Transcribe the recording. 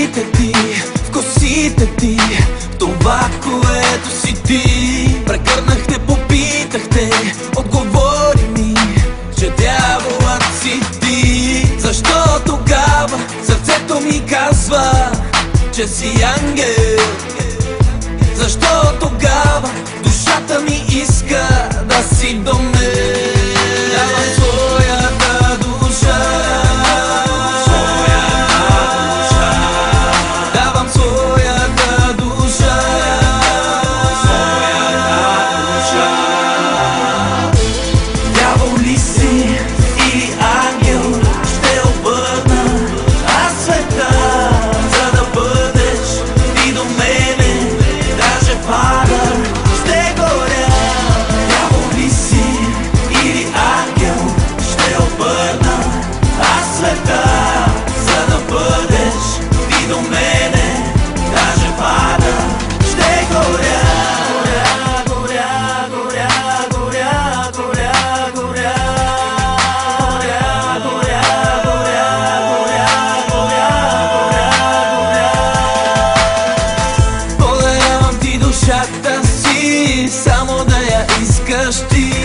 очите ти, в косите ти, това, което си ти. Прегърнахте, попитахте, отговори ми, че дяволът си ти. Защо тогава сърцето ми казва, че си ангел? Защо тогава душата ми иска да си до мен? Давам своята душа, давам своята душа, дявол ли си или ангел, ще обърна аз света, за да бъдеш и до мене. Даже пада, ще горя. Дявол ли си или ангел, ще обърна аз света, за да бъдеш и до мене. Даже пада, ще горя. Горя, горя, горя, горя, горя, горя, горя, горя, горя, горя, горя. Подарявам ти душата си, само да я искаш ти.